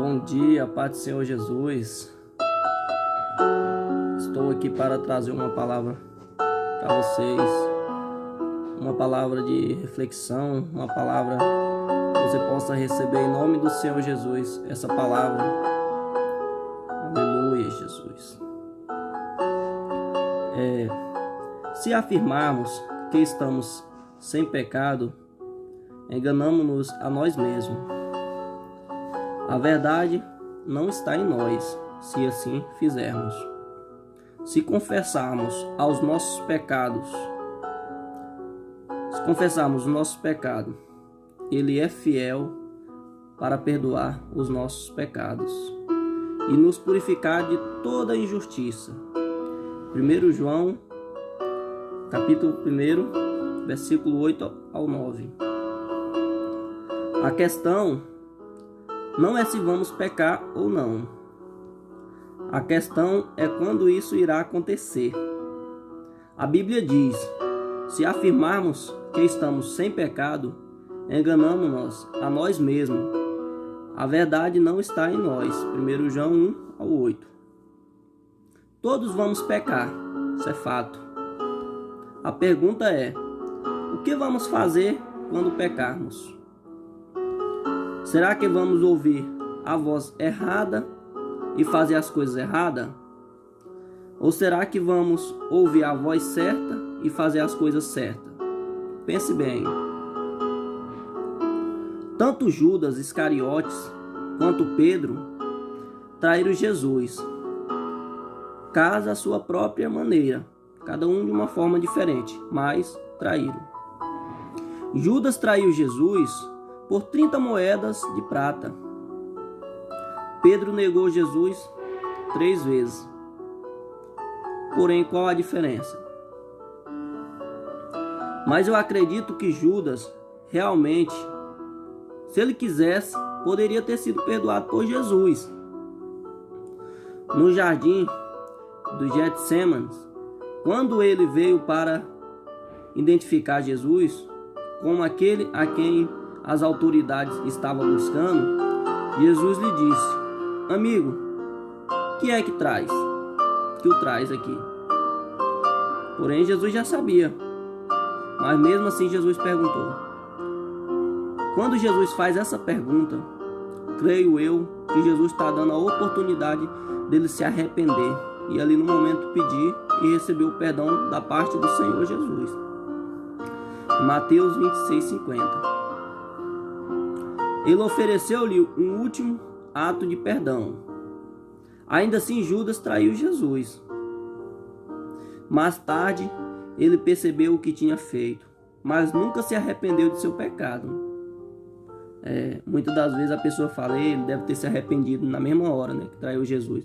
Bom dia, Paz do Senhor Jesus. Estou aqui para trazer uma palavra para vocês, uma palavra de reflexão, uma palavra que você possa receber em nome do Senhor Jesus, essa palavra. Aleluia, Jesus. Se afirmarmos que estamos sem pecado, enganamos-nos a nós mesmos. A verdade não está em nós, se assim fizermos. Se confessarmos os nossos pecados, Ele é fiel para perdoar os nossos pecados e nos purificar de toda injustiça. 1 João, capítulo 1, versículo 8 ao 9. A questão não é se vamos pecar ou não. A questão é quando isso irá acontecer. A Bíblia diz: se afirmarmos que estamos sem pecado, enganamos-nos a nós mesmos. A verdade não está em nós. 1 João 1 ao 8. Todos vamos pecar, isso é fato. A pergunta é: o que vamos fazer quando pecarmos? Será que vamos ouvir a voz errada e fazer as coisas erradas? Ou será que vamos ouvir a voz certa e fazer as coisas certas? Pense bem. Tanto Judas Iscariotes quanto Pedro traíram Jesus, cada a sua própria maneira, cada um de uma forma diferente, mas traíram. Judas traiu Jesus por 30 moedas de prata. Pedro negou Jesus 3 vezes. Porém, qual a diferença? Mas eu acredito que Judas, realmente, se ele quisesse, poderia ter sido perdoado por Jesus. No jardim do Getsêmani, quando ele veio para identificar Jesus como aquele a quem as autoridades estavam buscando, Jesus lhe disse: amigo, que é que traz? Que o traz aqui? Porém, Jesus já sabia. Mas mesmo assim, Jesus perguntou. Quando Jesus faz essa pergunta, creio eu que Jesus está dando a oportunidade dele se arrepender e ali no momento pedir e receber o perdão da parte do Senhor Jesus. Mateus 26:50. Ele ofereceu-lhe um último ato de perdão. Ainda assim, Judas traiu Jesus. Mais tarde, ele percebeu o que tinha feito, mas nunca se arrependeu de seu pecado. Muitas das vezes a pessoa fala: ele deve ter se arrependido na mesma hora, né, que traiu Jesus.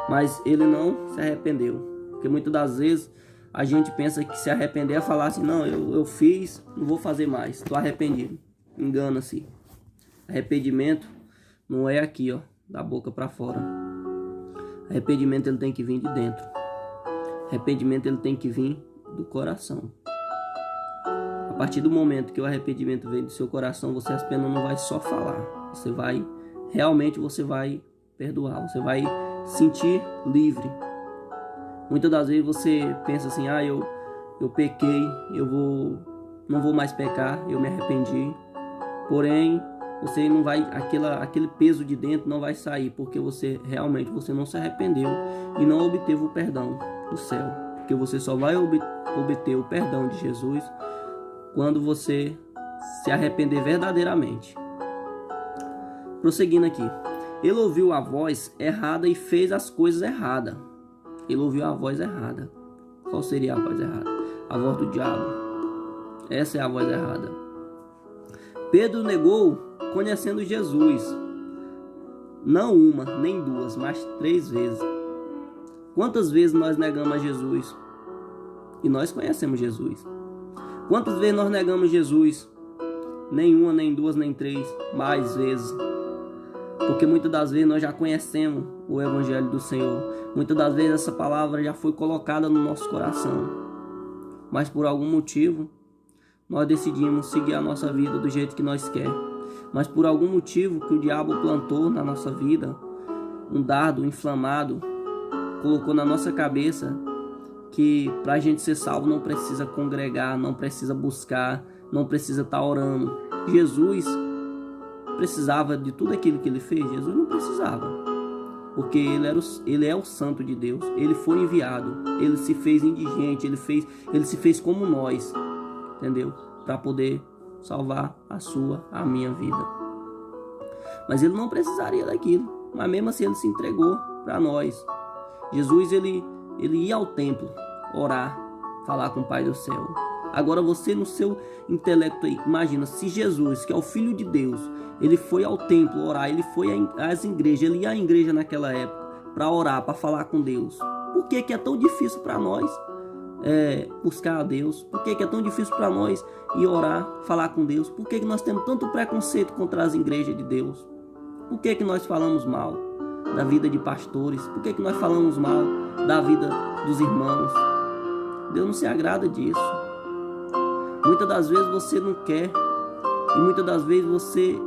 Mas ele não se arrependeu. Porque muitas das vezes a gente pensa que se arrepender é falar assim: não, eu fiz, não vou fazer mais, estou arrependido. Engana-se. Arrependimento não é aqui, ó, da boca para fora. Arrependimento ele tem que vir de dentro. Arrependimento ele tem que vir do coração. A partir do momento que o arrependimento vem do seu coração, você apenas não vai só falar. Você vai perdoar, você vai sentir livre. Muitas das vezes você pensa assim: eu pequei, não vou mais pecar, eu me arrependi. Porém, você não vai, aquele peso de dentro não vai sair, porque você não se arrependeu e não obteve o perdão do céu. Porque você só vai obter o perdão de Jesus quando você se arrepender verdadeiramente. Prosseguindo aqui. Ele ouviu a voz errada e fez as coisas erradas. Ele ouviu a voz errada. Qual seria a voz errada? A voz do diabo. Essa é a voz errada. Pedro negou conhecendo Jesus, não uma, nem duas, mas 3 vezes. Quantas vezes nós negamos a Jesus e nós conhecemos Jesus? Quantas vezes nós negamos Jesus? Nem uma, nem duas, nem 3, mais vezes. Porque muitas das vezes nós já conhecemos o Evangelho do Senhor. Muitas das vezes essa palavra já foi colocada no nosso coração. Mas por algum motivo, nós decidimos seguir a nossa vida do jeito que nós queremos. mas por algum motivo que o diabo plantou na nossa vida, um dardo inflamado, colocou na nossa cabeça que para a gente ser salvo não precisa congregar, não precisa buscar, não precisa estar orando. Jesus precisava de tudo aquilo que ele fez? Jesus não precisava, porque ele é o Santo de Deus, ele foi enviado, ele se fez indigente, ele se fez como nós, entendeu? Para poder salvar a minha vida. Mas ele não precisaria daquilo, mas mesmo assim ele se entregou para nós. Jesus, ele ia ao templo orar, falar com o Pai do céu. Agora você no seu intelecto aí, imagina, se Jesus, que é o Filho de Deus, ele foi ao templo orar, ele foi às igrejas, ele ia à igreja naquela época para orar, para falar com Deus. Por que é tão difícil para nós buscar a Deus? Por que é tão difícil para nós ir orar, falar com Deus? Por que nós temos tanto preconceito contra as igrejas de Deus? Por que nós falamos mal da vida de pastores? Por que nós falamos mal da vida dos irmãos? Deus não se agrada disso. Muitas das vezes você não quer, e muitas das vezes você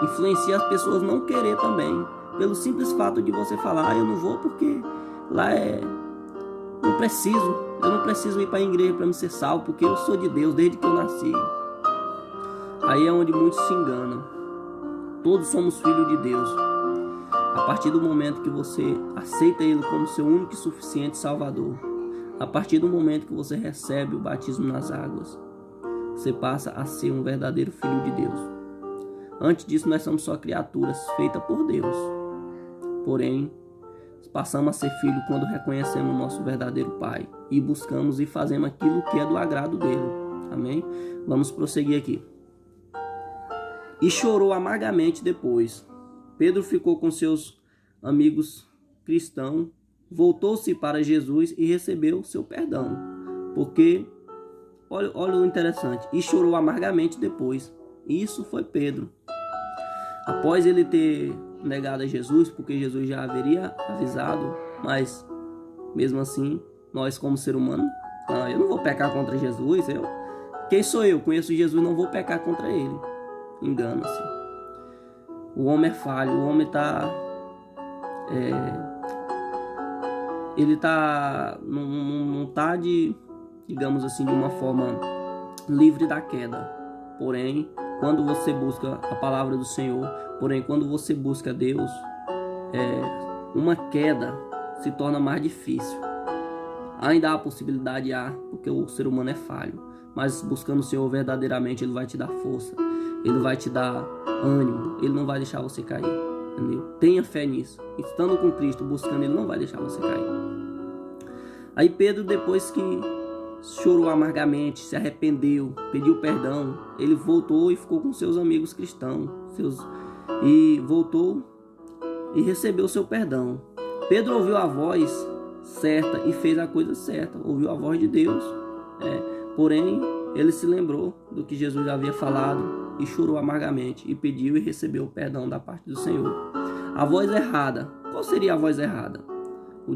influencia as pessoas não querer também, pelo simples fato de você falar: eu não vou porque lá eu não preciso ir para a igreja para me ser salvo, porque eu sou de Deus desde que eu nasci. Aí é onde muitos se enganam. Todos somos filhos de Deus. A partir do momento que você aceita Ele como seu único e suficiente Salvador, a partir do momento que você recebe o batismo nas águas, você passa a ser um verdadeiro filho de Deus. Antes disso, nós somos só criaturas feitas por Deus. Porém, passamos a ser filho quando reconhecemos o nosso verdadeiro Pai e buscamos e fazemos aquilo que é do agrado dele. Amém? Vamos prosseguir aqui. E chorou amargamente depois. Pedro ficou com seus amigos cristãos, voltou-se para Jesus e recebeu seu perdão. Porque, olha o interessante, e chorou amargamente depois. Isso foi Pedro. Após ele ter negado a Jesus, porque Jesus já haveria avisado, mas mesmo assim, nós como ser humano, eu não vou pecar contra Jesus, quem sou eu? Conheço Jesus, não vou pecar contra ele. Engana-se. O homem é falho, o homem não está digamos assim, de uma forma livre da queda. Porém, quando você busca a palavra do Senhor, quando você busca Deus, uma queda se torna mais difícil. Ainda há possibilidade, porque o ser humano é falho, mas buscando o Senhor verdadeiramente, Ele vai te dar força, Ele vai te dar ânimo, Ele não vai deixar você cair, entendeu? Tenha fé nisso. Estando com Cristo, buscando, Ele não vai deixar você cair. Aí Pedro, depois que chorou amargamente, se arrependeu, pediu perdão, ele voltou e ficou com seus amigos cristãos, e voltou e recebeu seu perdão. Pedro ouviu a voz certa e fez a coisa certa, ouviu a voz de Deus, porém ele se lembrou do que Jesus havia falado e chorou amargamente e pediu e recebeu o perdão da parte do Senhor. A voz errada, qual seria a voz errada? O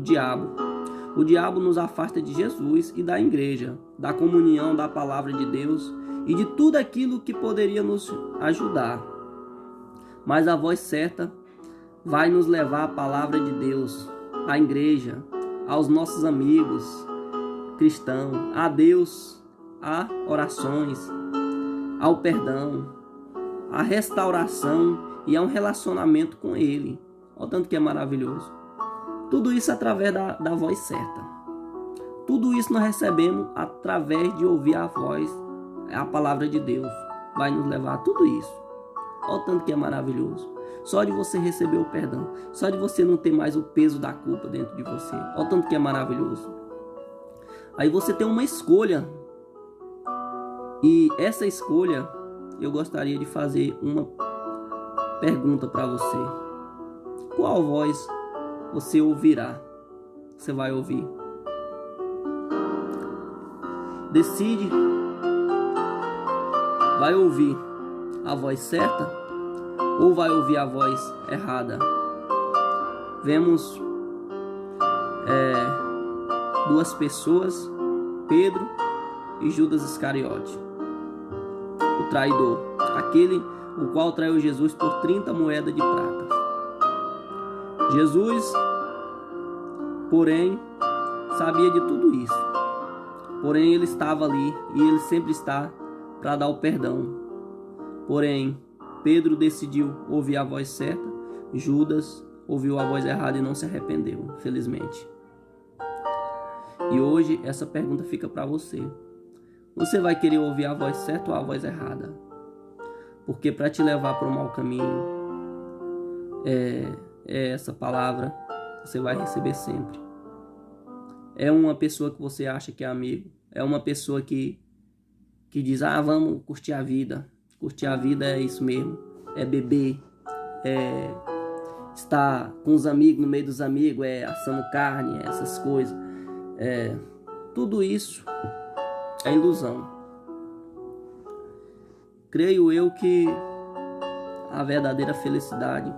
diabo nos afasta de Jesus e da igreja, da comunhão da palavra de Deus e de tudo aquilo que poderia nos ajudar. Mas a voz certa vai nos levar à palavra de Deus, à igreja, aos nossos amigos cristãos, a Deus, a orações, ao perdão, à restauração e a um relacionamento com Ele. Olha o tanto que é maravilhoso. Tudo isso através da voz certa. Tudo isso nós recebemos através de ouvir a voz, a palavra de Deus. Vai nos levar a tudo isso. Olha o tanto que é maravilhoso. Só de você receber o perdão. Só de você não ter mais o peso da culpa dentro de você. Olha o tanto que é maravilhoso. Aí você tem uma escolha. E essa escolha, eu gostaria de fazer uma pergunta para você. Qual voz você ouvirá? Você vai ouvir? Decide. Vai ouvir a voz certa ou vai ouvir a voz errada? Vemos duas pessoas, Pedro e Judas Iscariote, o traidor, aquele o qual traiu Jesus por 30 moedas de prata. Jesus, porém, sabia de tudo isso. Porém, ele estava ali e ele sempre está para dar o perdão. Porém, Pedro decidiu ouvir a voz certa, Judas ouviu a voz errada e não se arrependeu, felizmente. E hoje essa pergunta fica para você. Você vai querer ouvir a voz certa ou a voz errada? Porque para te levar para o mau caminho, essa palavra você vai receber sempre. É uma pessoa que você acha que é amigo. É uma pessoa que diz, vamos curtir a vida. Curtir a vida é isso mesmo. É beber, é estar com os amigos, no meio dos amigos, é assando carne, essas coisas. Tudo isso é ilusão. Creio eu que a verdadeira felicidade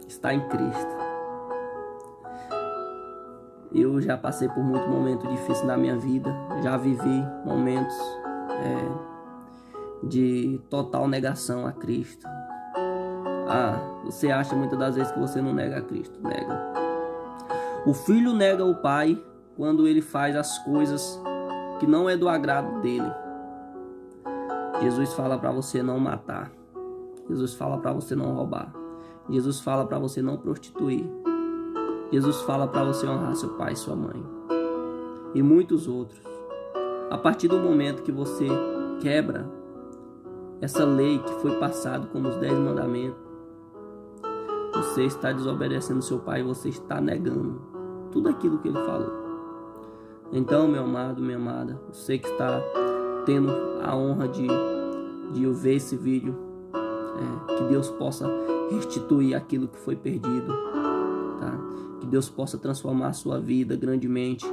está em Cristo. Eu já passei por muito momento difícil na minha vida, já vivi momentos de total negação a Cristo. Você acha muitas das vezes que você não nega a Cristo? Nega. O filho nega o pai quando ele faz as coisas que não é do agrado dele. Jesus fala para você não matar. Jesus fala para você não roubar. Jesus fala para você não prostituir. Jesus fala para você honrar seu pai e sua mãe. E muitos outros. A partir do momento que você quebra essa lei que foi passada como os 10 mandamentos, você está desobedecendo seu pai e você está negando tudo aquilo que ele falou. Então, meu amado, minha amada, você que está tendo a honra de ver esse vídeo, que Deus possa restituir aquilo que foi perdido, tá? Que Deus possa transformar a sua vida grandemente,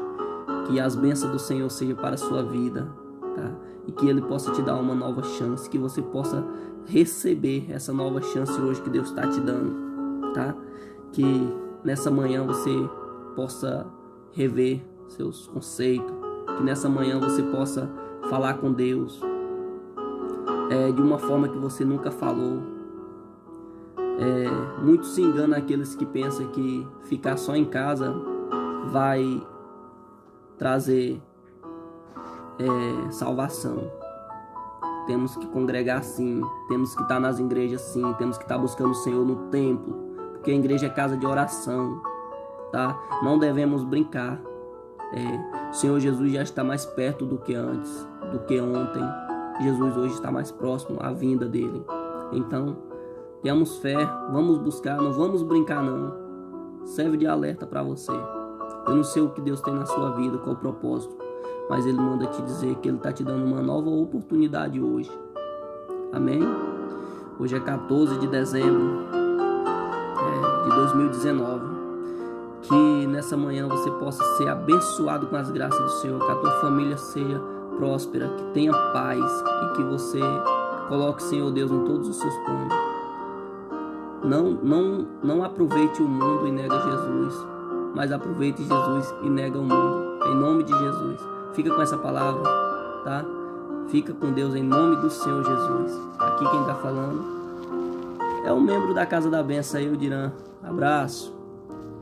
que as bênçãos do Senhor sejam para a sua vida, tá? E que Ele possa te dar uma nova chance, que você possa receber essa nova chance hoje que Deus está te dando, tá? Que nessa manhã você possa rever seus conceitos, que nessa manhã você possa falar com Deus de uma forma que você nunca falou. Muitos se enganam aqueles que pensam que ficar só em casa vai trazer salvação. Temos que congregar sim, temos que estar nas igrejas sim, temos que estar buscando o Senhor no templo, porque a igreja é casa de oração, tá? Não devemos brincar. O Senhor Jesus já está mais perto do que antes, do que ontem. Jesus hoje está mais próximo à vinda dele. Então, tenhamos fé, vamos buscar, não vamos brincar não. Serve de alerta para você. Eu não sei o que Deus tem na sua vida, qual o propósito, mas Ele manda te dizer que Ele está te dando uma nova oportunidade hoje. Amém? Hoje é 14 de dezembro de 2019. Que nessa manhã você possa ser abençoado com as graças do Senhor, que a tua família seja próspera, que tenha paz e que você coloque, Senhor Deus, em todos os seus planos. Não aproveite o mundo e nega Jesus, mas aproveite Jesus e nega o mundo. Em nome de Jesus. Fica com essa palavra, tá? Fica com Deus em nome do Senhor Jesus. Aqui quem está falando é um membro da Casa da Benção, eu, Diran. Abraço.